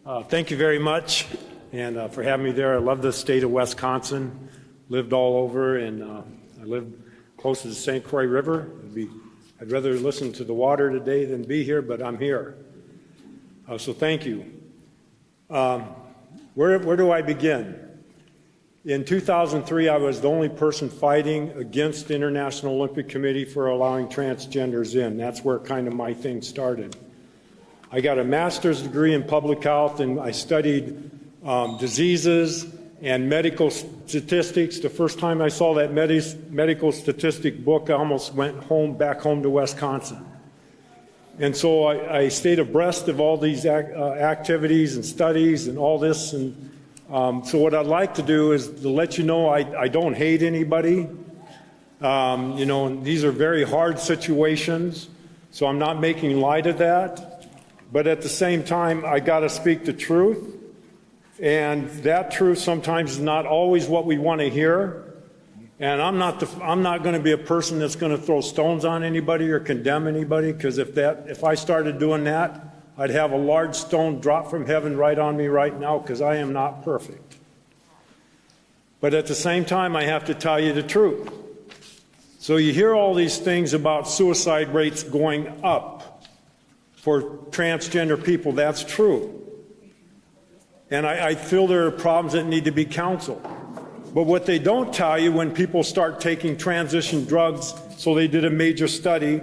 Thank you very much, and for having me there. I love the state of Wisconsin. Lived all over, and I live close to the St. Croix River. I'd rather listen to the water today than be here, but I'm here. So thank you. Where do I begin? In 2003, I was the only person fighting against the International Olympic Committee for allowing transgenders in. That's where kind of my thing started. I got a master's degree in public health, and I studied diseases and medical statistics. The first time I saw that medical statistic book, I almost went back home to Wisconsin. And so I stayed abreast of all these activities and studies and all this. And so what I'd like to do is to let you know I don't hate anybody. These are very hard situations, so I'm not making light of that. But at the same time, I got to speak the truth. And that truth sometimes is not always what we want to hear. And I'm not going to be a person that's going to throw stones on anybody or condemn anybody, because if I started doing that, I'd have a large stone drop from heaven right on me right now, because I am not perfect. But at the same time, I have to tell you the truth. So you hear all these things about suicide rates going up for transgender people. That's true. And I feel there are problems that need to be counseled. But what they don't tell you when people start taking transition drugs, so they did a major study,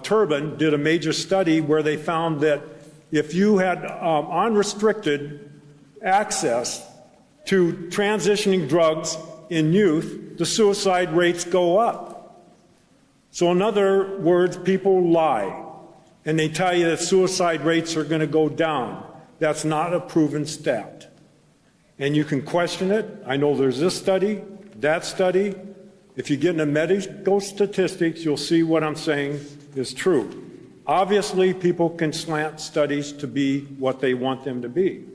Turban did a major study where they found that if you had unrestricted access to transitioning drugs in youth, the suicide rates go up. So in other words, people lie, and they tell you that suicide rates are going to go down. That's not a proven stat. And you can question it. I know there's this study, that study. If you get into medical statistics, you'll see what I'm saying is true. Obviously, people can slant studies to be what they want them to be.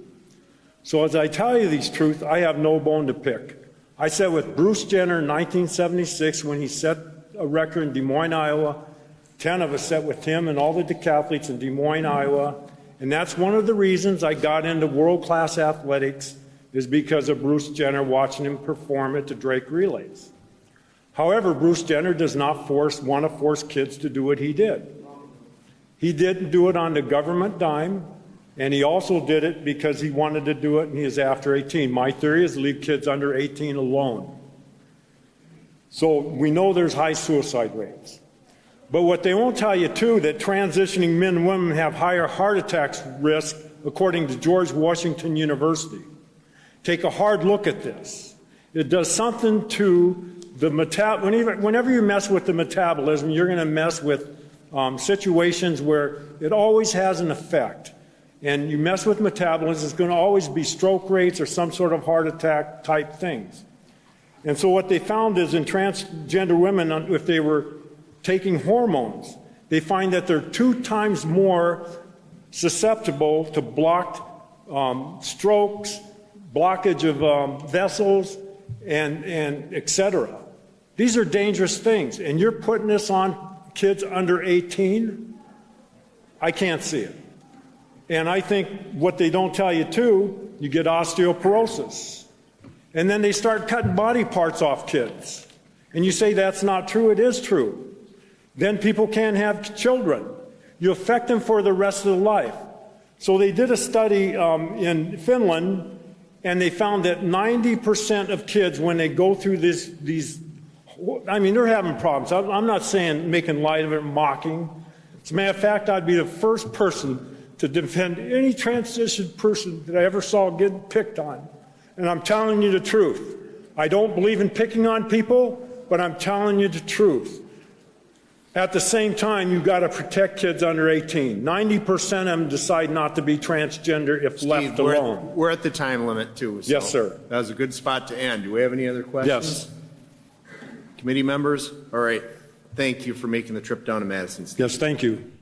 So as I tell you these truths, I have no bone to pick. I sat with Bruce Jenner in 1976 when he set a record in Des Moines, Iowa. 10 of us sat with him and all the decathletes in Des Moines, Iowa. And that's one of the reasons I got into world-class athletics, is because of Bruce Jenner, watching him perform at the Drake Relays. However, Bruce Jenner does not want to force kids to do what he did. He didn't do it on the government dime, and he also did it because he wanted to do it and he is after 18. My theory is leave kids under 18 alone. So we know there's high suicide rates. But what they won't tell you, too, that transitioning men and women have higher heart attacks risk, according to George Washington University. Take a hard look at this. It does something to the whenever you mess with the metabolism, you're going to mess with situations where it always has an effect. And you mess with metabolism, it's going to always be stroke rates or some sort of heart attack type things. And so what they found is in transgender women, if they were taking hormones, they find that they're 2 times more susceptible to blocked strokes, blockage of vessels, and et cetera. These are dangerous things, and you're putting this on kids under 18? I can't see it. And I think what they don't tell you, too, you get osteoporosis. And then they start cutting body parts off kids. And you say that's not true. It is true. Then people can't have children. You affect them for the rest of their life. So they did a study in Finland, and they found that 90% of kids, when they go through these, they're having problems. I'm not saying making light of it, mocking. As a matter of fact, I'd be the first person to defend any transition person that I ever saw get picked on. And I'm telling you the truth. I don't believe in picking on people, but I'm telling you the truth. At the same time, you've got to protect kids under 18. 90% of them decide not to be transgender if left alone. We're at the time limit, too. So yes, sir. That was a good spot to end. Do we have any other questions? Yes. Committee members? All right. Thank you for making the trip down to Madison State. Yes, thank you.